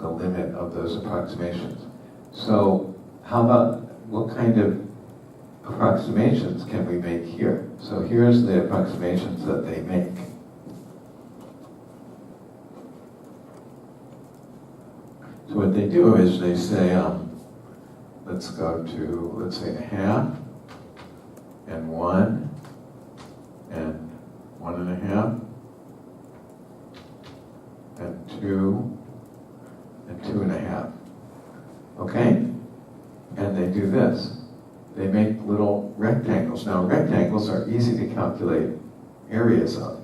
the limit of those approximations. So how about, what kind of approximations can we make here? So here's the approximations that they make. So what they do is they say, let's go to, let's say, 1/2, and 1, and 1.5, and 2, and 2.5. Okay? And they do this. They make little rectangles. Now, rectangles are easy to calculate areas of,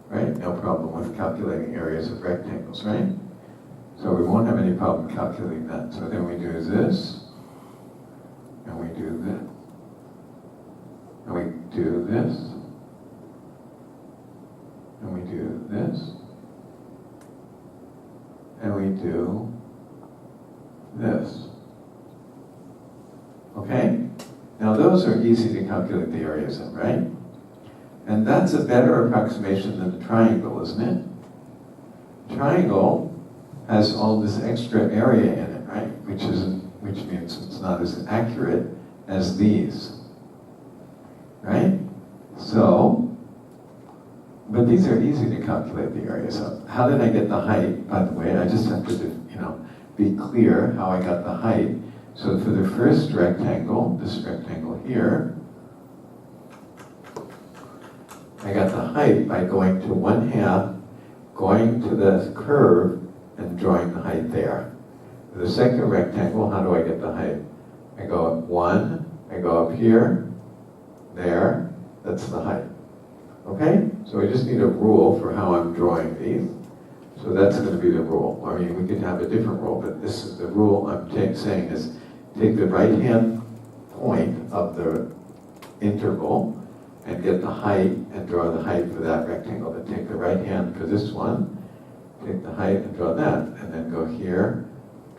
right? No problem with calculating areas of rectangles, right? So we won't have any problem calculating that. So then we do this, and we do this, and we do this, and we do this, and we do this. Okay? Now those are easy to calculate the areas of, right? And that's a better approximation than the triangle, isn't it? Triangle has all this extra area in it, right? Which means it's not as accurate as these, right? So, but these are easy to calculate the areas of. How did I get the height? By the way, I just have to, be clear how I got the height. So for the first rectangle, this rectangle here, I got the height by going to 1/2, going to the curve, and drawing the height there. For the second rectangle, how do I get the height? I go up 1, I go up here, there, that's the height. Okay? So I just need a rule for how I'm drawing these. So that's going to be the rule. I mean, we could have a different rule, but this is the rule I'm saying is take the right-hand point of the interval and get the height and draw the height for that rectangle. Then take the right hand for this one, take the height and draw that, and then go here,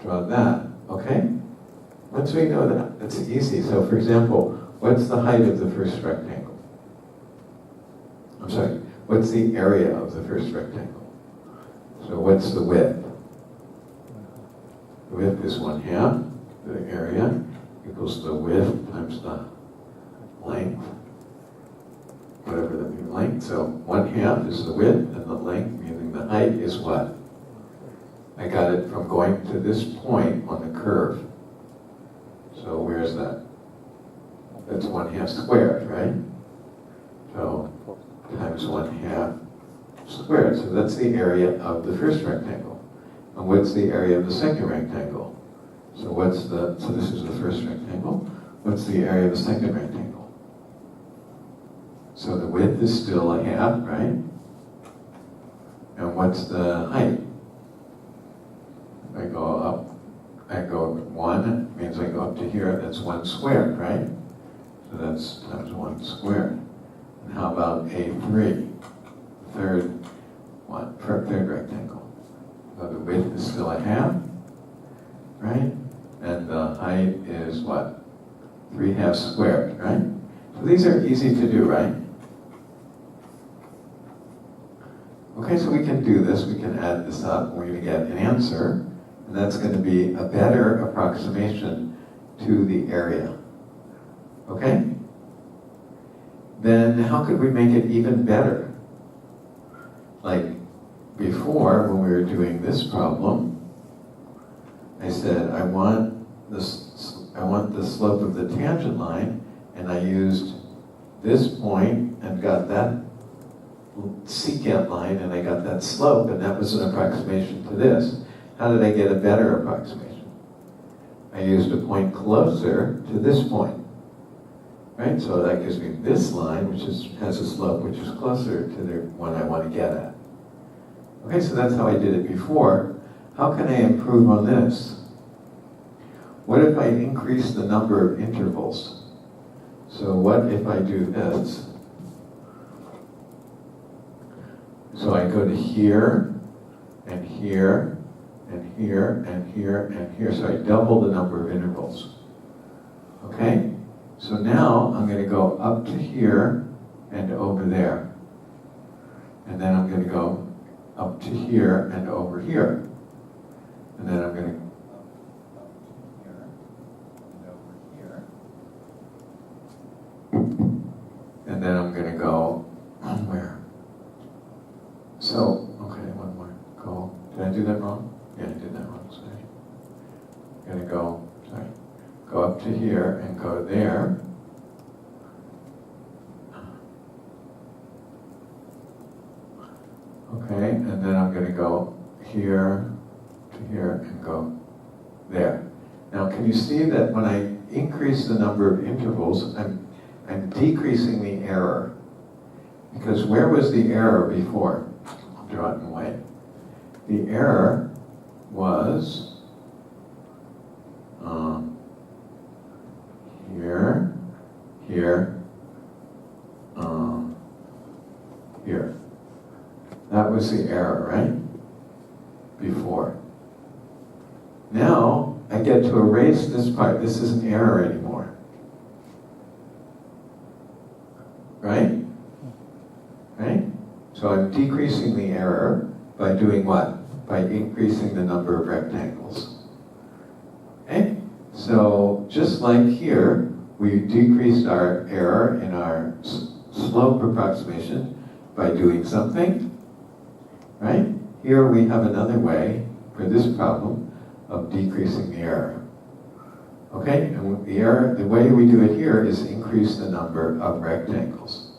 draw that. Okay? Once we know that, that's easy. So for example, what's the height of the first rectangle? I'm sorry, what's the area of the first rectangle? So what's the width? The width is 1/2. The area equals the width times the length, whatever that means, length. So 1/2 is the width, and the length, meaning the height, is what? I got it from going to this point on the curve. So where's that? That's 1/2 squared, right? So times 1/2 squared. So that's the area of the first rectangle. And what's the area of the second rectangle? So so this is the first rectangle. What's the area of the second rectangle? So the width is still 1/2, right? And what's the height? I go 1, means I go up to here, that's 1 squared, right? So that's times 1 squared. And how about A3? Third rectangle. So the width is still 1/2, right? And the height is what? 3/2 squared, right? So these are easy to do, right? Okay, so we can do this. We can add this up. We're going to get an answer, and that's going to be a better approximation to the area. Okay? Then how could we make it even better? Like before, when we were doing this problem, I said I want the slope of the tangent line, and I used this point and got that secant line, and I got that slope, and that was an approximation to this. How did I get a better approximation? I used a point closer to this point. Right? So that gives me this line, which has a slope which is closer to the one I want to get at. Okay, so that's how I did it before. How can I improve on this? What if I increase the number of intervals? So what if I do this? So I go to here, and here, and here, and here, and here. So I double the number of intervals. Okay? So now I'm going to go up to here and over there. And then I'm going to go up to here and over here. And then I'm going to here and over here. and then I'm going to go where? So, okay, one more. Go. Did I do that wrong? Yeah, I did that wrong. Sorry. I'm going to go, go up to here and go there. Okay, and then I'm going to go here to here and go there. Now, can you see that when I increase the number of intervals, I'm decreasing the error? Because where was the error before? I'll draw it in white. The error was here, here, here. That was the error, right? Before. Now, I get to erase this part. This isn't error anymore. Right? Right? So I'm decreasing the error by doing what? By increasing the number of rectangles. Okay? So just like here, we decreased our error in our slope approximation by doing something. Right? Here we have another way for this problem of decreasing the error. Okay? And the way we do it here is increase the number of rectangles.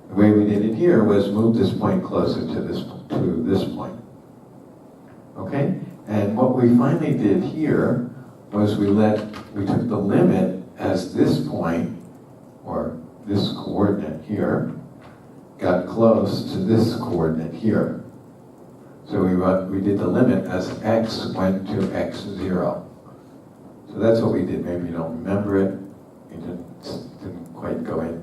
The way we did it here was move this point closer to this point. Okay? And what we finally did here was we took the limit as this point, or this coordinate here, got close to this coordinate here. So we did the limit as x went to x0. So that's what we did. Maybe you don't remember it. You didn't quite go in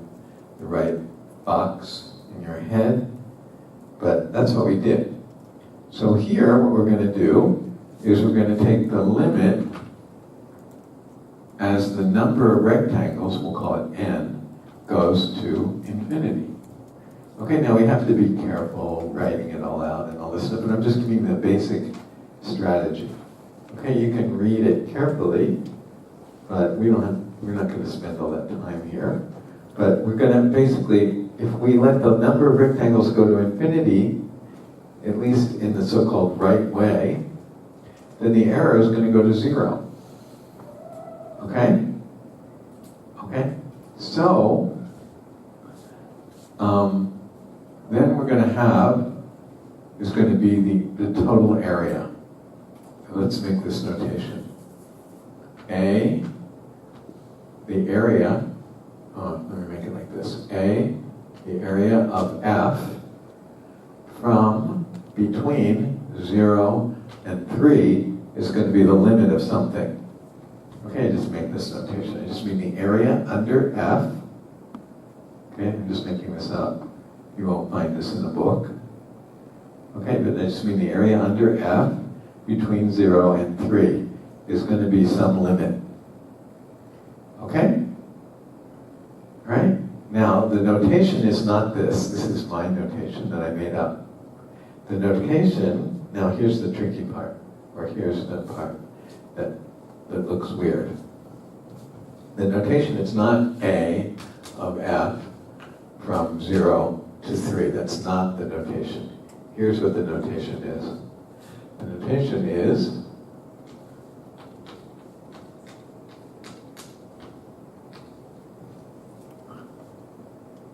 the right box in your head. But that's what we did. So here, what we're going to do is we're going to take the limit as the number of rectangles, we'll call it n, goes to infinity. Okay, now we have to be careful writing it all out and all this stuff, but I'm just giving you the basic strategy. Okay, you can read it carefully, but we're not going to spend all that time here. But we're going to basically, if we let the number of rectangles go to infinity, at least in the so-called right way, then the error is going to go to 0. Okay? Okay? So, then we're going to have, is going to be the total area. Let's make this notation. A, the area, let me make it like this. A, the area of F from between 0 and 3 is going to be the limit of something. Okay, I just make this notation. I just mean the area under F. Okay, I'm just making this up. You won't find this in the book. Okay, but I just mean the area under F between 0 and 3 is going to be some limit. Okay? Right? Now, the notation is not this. This is my notation that I made up. The notation, now here's the tricky part, or here's the part that looks weird. The notation is not A of F from 0 to 3. That's not the notation. Here's what the notation is. The notation is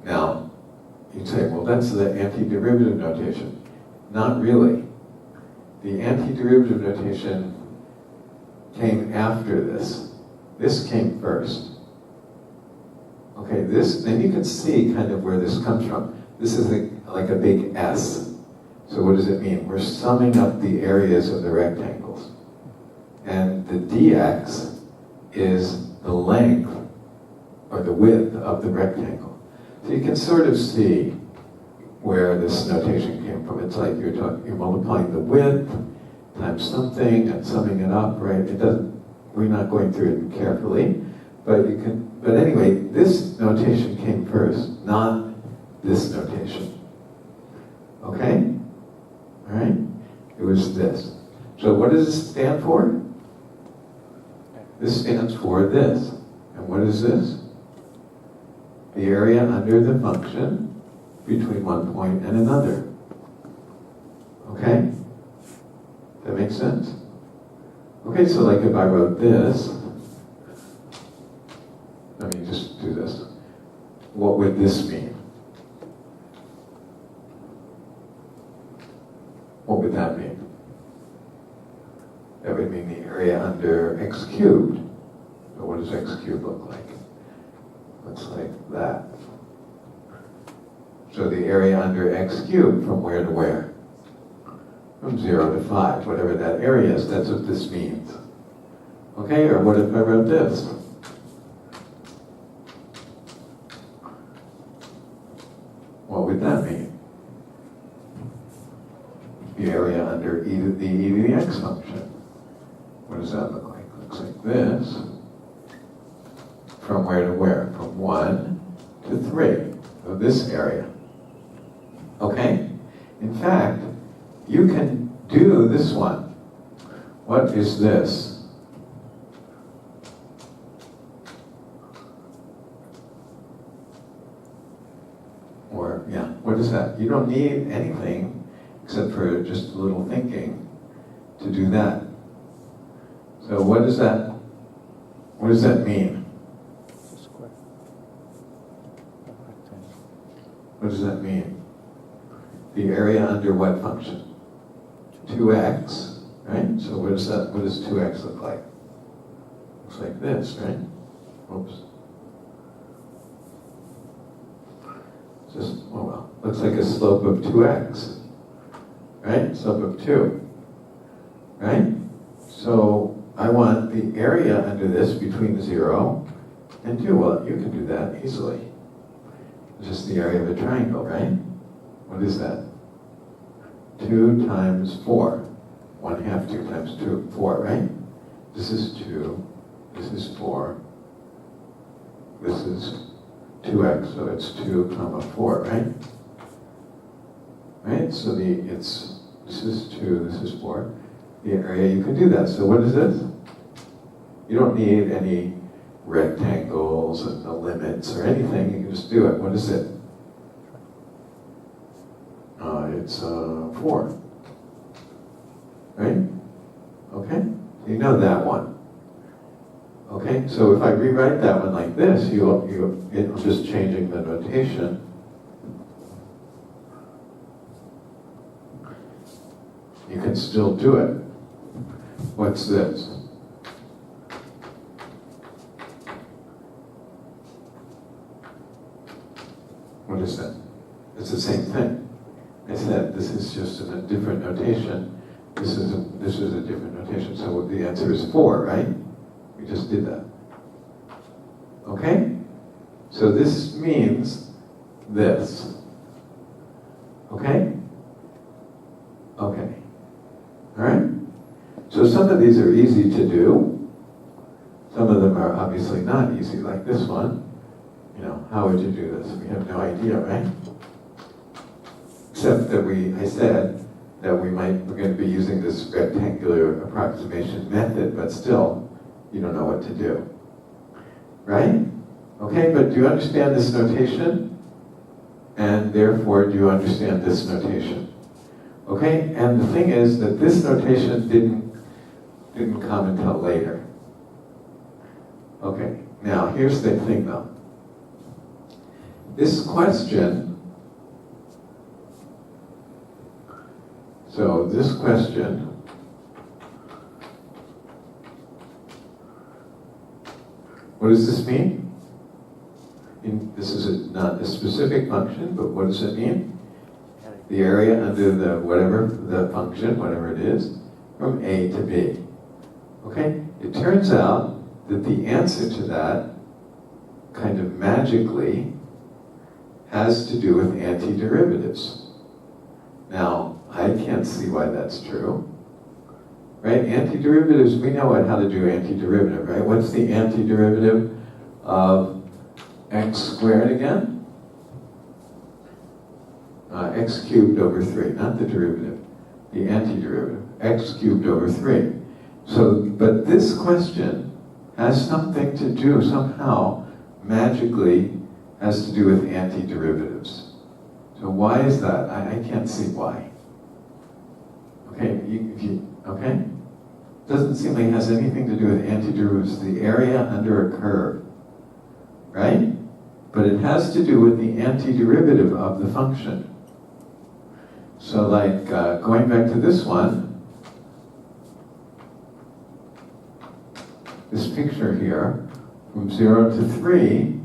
now, you'd say, well, that's the antiderivative notation. Not really. The antiderivative notation came after this. This came first. Okay, then you can see kind of where this comes from. This is like a big S. So what does it mean? We're summing up the areas of the rectangles. And the dx is the length, or the width of the rectangle. So you can sort of see where this notation came from. It's like you're multiplying the width times something and summing it up, right? We're not going through it carefully, but anyway, this notation came first, not this notation. Okay? All right? It was this. So what does this stand for? This stands for this. And what is this? The area under the function between one point and another. Okay? That makes sense? Okay, so like if I wrote this, let me just do this. What would this mean? What would that mean? That would mean the area under x cubed. So what does x cubed look like? Looks like that. So the area under x cubed, from where to where? From 0 to 5, whatever that area is, that's what this means. Okay, or what if I wrote this? What would that mean? The area under e to the x function. What does that look like? Looks like this. From where to where? From 1 to 3. So this area. Okay? In fact, you can do this one. What is this? Or, yeah, what is that? You don't need anything except for just a little thinking to do that. So what does that mean? What does that mean? The area under what function? 2x, right? So what does 2x look like? Looks like this, right? Oops. Just, oh well, looks like a slope of 2x, right? Slope of 2, right? So I want the area under this between 0 and 2. Well, you can do that easily. Just the area of a triangle, right? What is that? 2 times 4. 1/2, 2 times 2, 4, right? This is 2, this is 4, this is 2x, so it's 2 comma 4, right? Right, so this is 2, this is 4. The area, you can do that. So what is this? You don't need any rectangles and the limits or anything, you can just do it. What is it? It's 4. Right? Okay? You know that one. Okay? So if I rewrite that one like this, it's just changing the notation. You can still do it. What's this? What is that? It's the same thing. I said this is just in a different notation. This is a different notation. So the answer is 4, right? We just did that. Okay? So this means this. Okay? Okay. All right? So some of these are easy to do. Some of them are obviously not easy, like this one. You know, how would you do this? We have no idea, right? Except that I said that we're going to be using this rectangular approximation method, but still, you don't know what to do. Right? Okay, but do you understand this notation? And therefore, do you understand this notation? Okay, and the thing is that this notation didn't come until later. Okay, now here's the thing though. This question, what does this mean? This is not a specific function, but what does it mean? The area under the function, whatever it is, from A to B. Okay? It turns out that the answer to that, kind of magically, has to do with antiderivatives. Now, I can't see why that's true. Right? Antiderivatives, we know how to do antiderivative, right? What's the antiderivative of x squared again? X cubed over 3, not the derivative, the antiderivative. x cubed over 3. So, but this question has something to do, somehow, magically, has to do with antiderivatives. So why is that? I can't see why. Okay, okay? Doesn't seem like it has anything to do with antiderivatives, the area under a curve, right? But it has to do with the antiderivative of the function. So like, going back to this one, this picture here, from 0 to 3,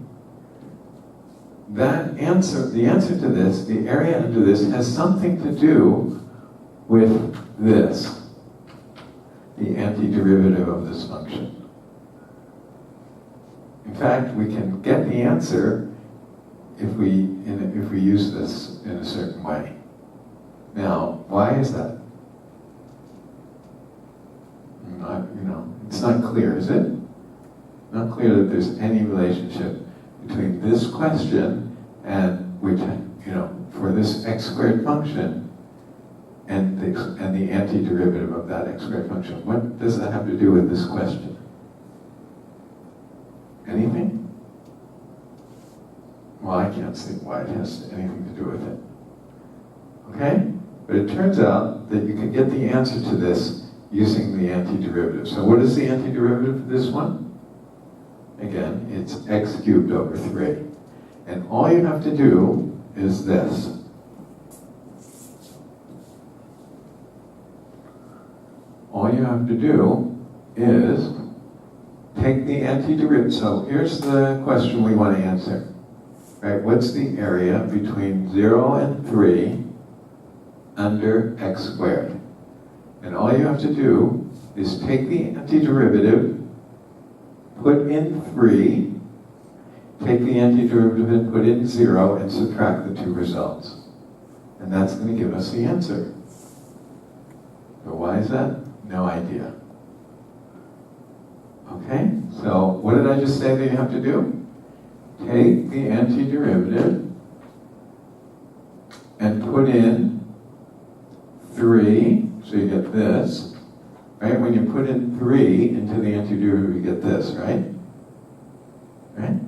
that answer, the answer to this, the area under this, has something to do with this, the antiderivative of this function. In fact, we can get the answer if we use this in a certain way. Now, why is that? It's not clear, is it? Not clear that there's any relationship between this question and for this x squared function and the antiderivative of that x squared function. What does that have to do with this question? Anything? Well, I can't see why it has anything to do with it. Okay? But it turns out that you can get the answer to this using the antiderivative. So what is the antiderivative for this one? Again, it's x cubed over 3. And all you have to do is this. All you have to do is take the antiderivative. So here's the question we want to answer. Right? What's the area between 0 and 3 under x squared? And all you have to do is take the antiderivative, put in 3, take the antiderivative and put in 0, and subtract the two results. And that's going to give us the answer. So why is that? No idea. Okay, so what did I just say that you have to do? Take the antiderivative and put in 3, so you get this, right? When you put in 3 into the antiderivative, you get this, right? Right?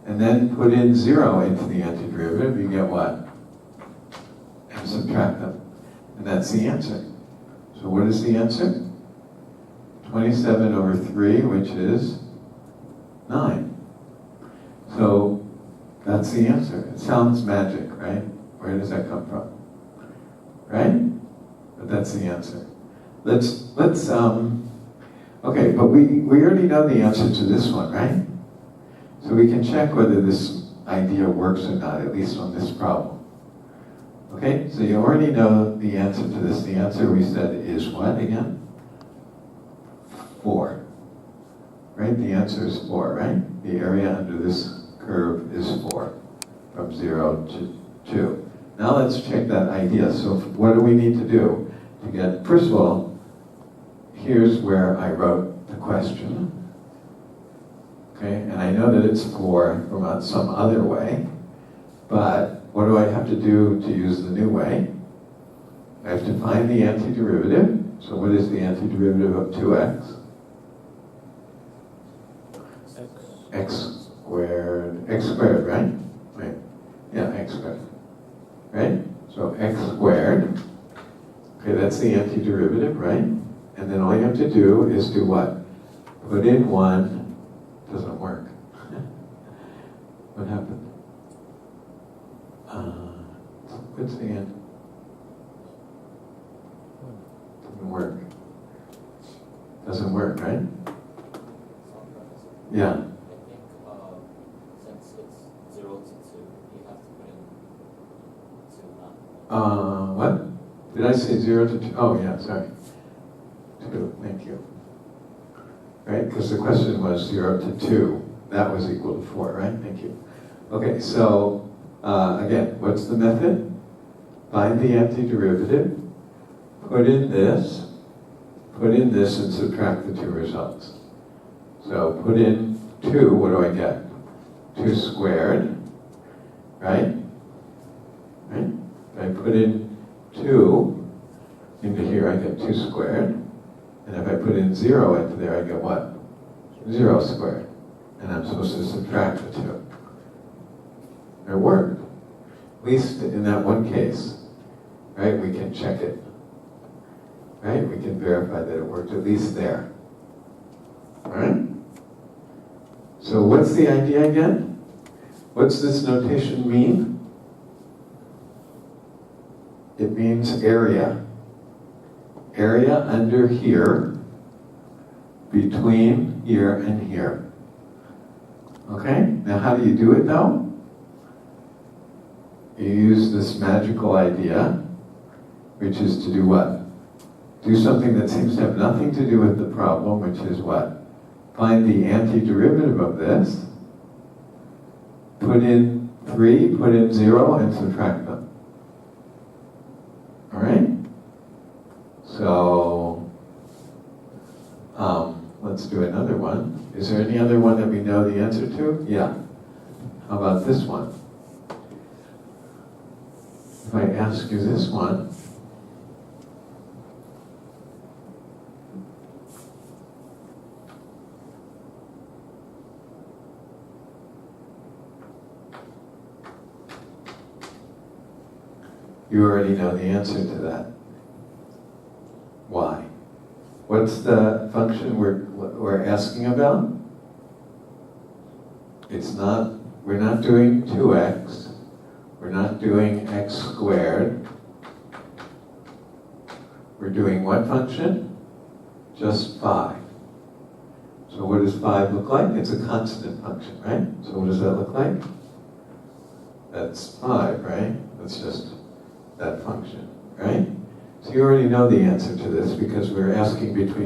And then put in 0 into the antiderivative, you get what? And subtract them. And that's the answer. So what is the answer? 27 over 3, which is 9. So that's the answer. It sounds magic, right? Where does that come from? Right? But that's the answer. Okay, but we already know the answer to this one, right? So we can check whether this idea works or not, at least on this problem. Okay, so you already know the answer to this. The answer we said is what again? 4. Right? The answer is 4, right? The area under this curve is 4, from 0 to 2. Now let's check that idea. So what do we need to do to get, first of all, here's where I wrote the question. Okay, and I know that it's 4 from some other way, but what do I have to do to use the new way? I have to find the antiderivative. So what is the antiderivative of 2x? X squared, right? Right. Yeah, x squared. Right? So x squared. Okay, that's the antiderivative, right? And then all you have to do is do what? Put in 1. Doesn't work. What happened? What's the end? Doesn't work. Doesn't work, right? Yeah. I think since it's 0 to 2, you have to put in 2, not 1. What? Did I say 0 to 2? Oh, yeah, sorry. 2, thank you. Right, because the question was 0 to 2. That was equal to 4, right? Thank you. Okay, so again, what's the method? Find the antiderivative, put in this, and subtract the two results. So put in 2, what do I get? 2 squared, right? Right? If I put in 2, into here, I get 2 squared. And if I put in 0 into there, I get what? 0 squared. And I'm supposed to subtract the 2. It worked. At least in that one case. Right? We can check it. Right? We can verify that it worked at least there. Alright? So what's the idea again? What's this notation mean? It means area. Area under here, between here and here. Okay? Now how do you do it though? You use this magical idea, which is to do what? Do something that seems to have nothing to do with the problem, which is what? Find the antiderivative of this, put in 3, put in 0, and subtract them. Alright? So, let's do another one. Is there any other one that we know the answer to? Yeah. How about this one? If I ask you this one, you already know the answer to that. Why? What's the function we're asking about? It's not, we're not doing 2x. We're not doing x squared. We're doing what function? Just 5. So what does 5 look like? It's a constant function, right? So what does that look like? That's 5, right? That's just that function, right? So you already know the answer to this because we're asking between